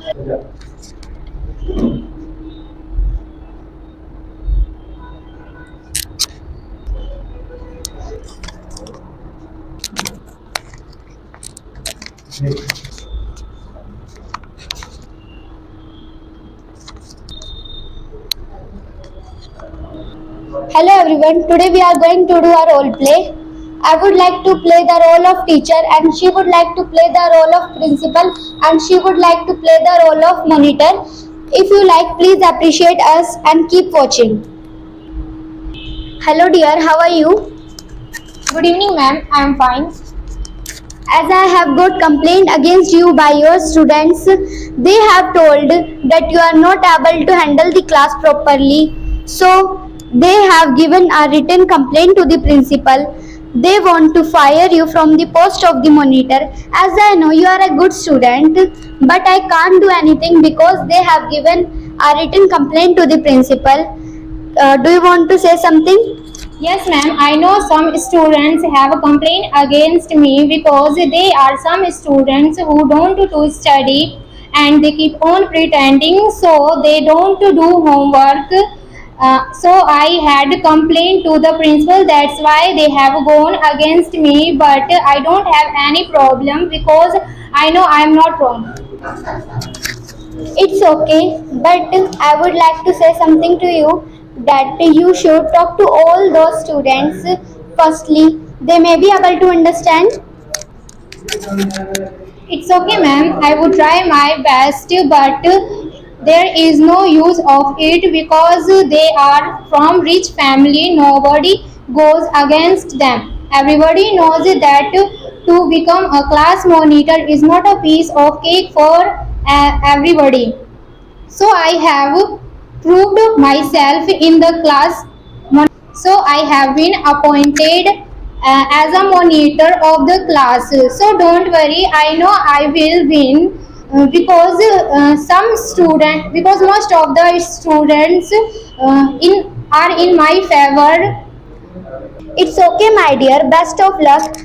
Hello everyone, today we are going to do a role play. I would like to play the role of teacher and she would like to play the role of principal and she would like to play the role of monitor. If you like, please appreciate us and keep watching. Hello dear, how are you? Good evening, ma'am. I am fine. As I have got complaint against you by your students, they have told that you are not able to handle the class properly. So they have given a written complaint to the principal. They want to fire you from the post of the monitor. As I know you are a good student, but I can't do anything because they have given a written complaint to the principal. Do you want to say something? Yes, ma'am. I know some students have a complaint against me because they are some students who don't do study and they keep on pretending so they don't do homework. So I had complained to the principal. That's why they have gone against me. But I don't have any problem because I know I am not wrong. It's okay, but I would like to say something to you that you should talk to all those students. Firstly, they may be able to understand. It's okay, ma'am. I would try my best, but there is no use of it because they are from rich family. Nobody goes against them. Everybody knows that to become a class monitor is not a piece of cake for everybody. So I have proved myself in the class. So I have been appointed as a monitor of the class. So don't worry, I know I will win because some student because most of the students in are in my favor. It's okay, my dear. Best of luck.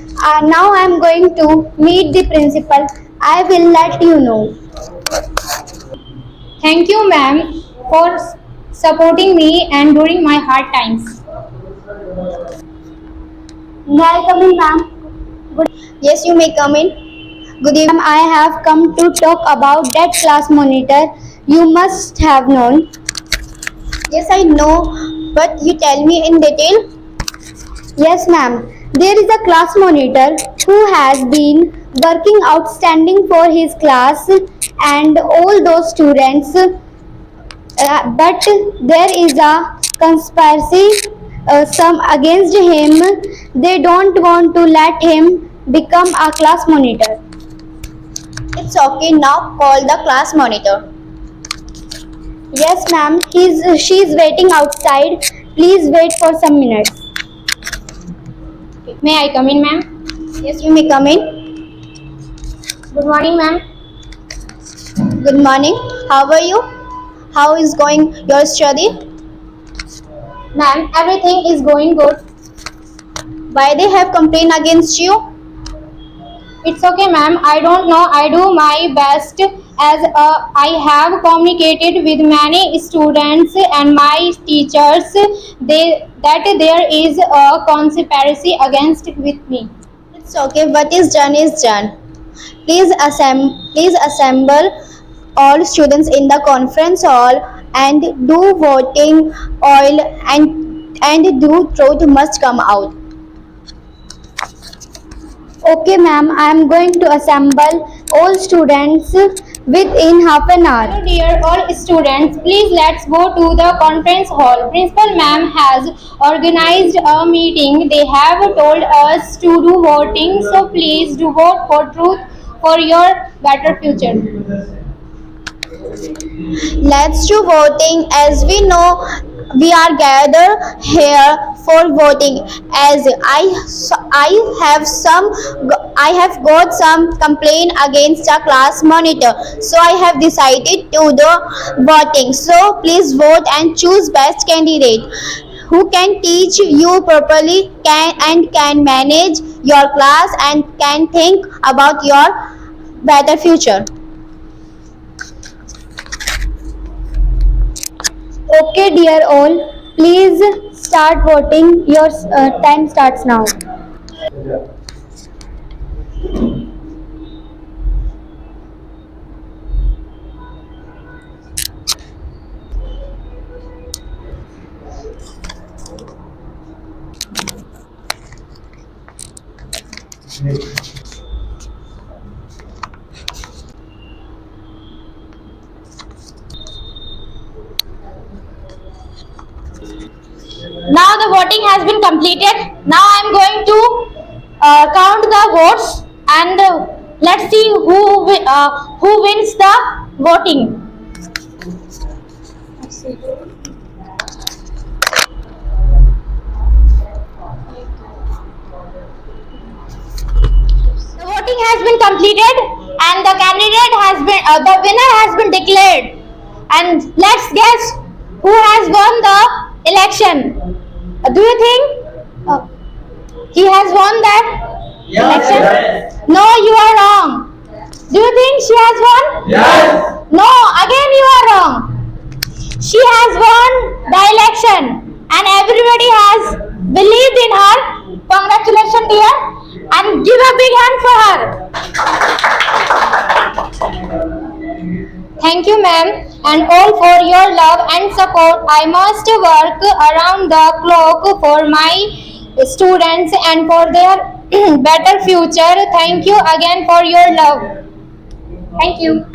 Now I'm going to meet the principal. I will let you know. Thank you, ma'am, for supporting me and during my hard times. May I come in, ma'am? Good. Yes, you may come in. Good evening. I have come to talk about that class monitor. You must have known. Yes, I know, but you tell me in detail. Yes, ma'am. There is a class monitor who has been working outstanding for his class and all those students. But there is a conspiracy some against him. They don't want to let him become a class monitor. It's okay, now call the class monitor. Yes, ma'am. She's waiting outside. Please wait for some minutes. May I come in, ma'am? Yes, you may come in. Good morning, ma'am. Good morning. How are you? How is going your study? Ma'am, everything is going good. Why they have complained against you? It's okay, ma'am. I don't know. I do my best as I have communicated with many students and my teachers. That there is a conspiracy against with me. It's okay. What is done is done. Please assemble all students in the conference hall and do voting. All and do truth must come out. Okay, ma'am. I am going to assemble all students within half an hour. Hello, dear all students. Please let's go to the conference hall. Principal ma'am has organized a meeting. They have told us to do voting. So please do vote for truth for your better future. Let's do voting. As we know, we are gathered here for voting. As I have got some complaint against a class monitor, so I have decided to do voting. So please vote and choose best candidate who can teach you properly, can manage your class and can think about your better future. Okay, dear all, please start voting. Your time starts now. Now the voting has been completed. Now I am going to count the votes and let's see who wins the voting. The voting has been completed and the candidate has been the winner has been declared. And let's guess who has won the election. Do you think he has won that election? No, you are wrong. Do you think she has won? Yes. No, again you are wrong. She has won the election and everybody has believed in her. Congratulations, dear, and give a big hand for her. Thank you, ma'am, and all for your love and support. I must work around the clock for my students and for their better future. Thank you again for your love. Thank you.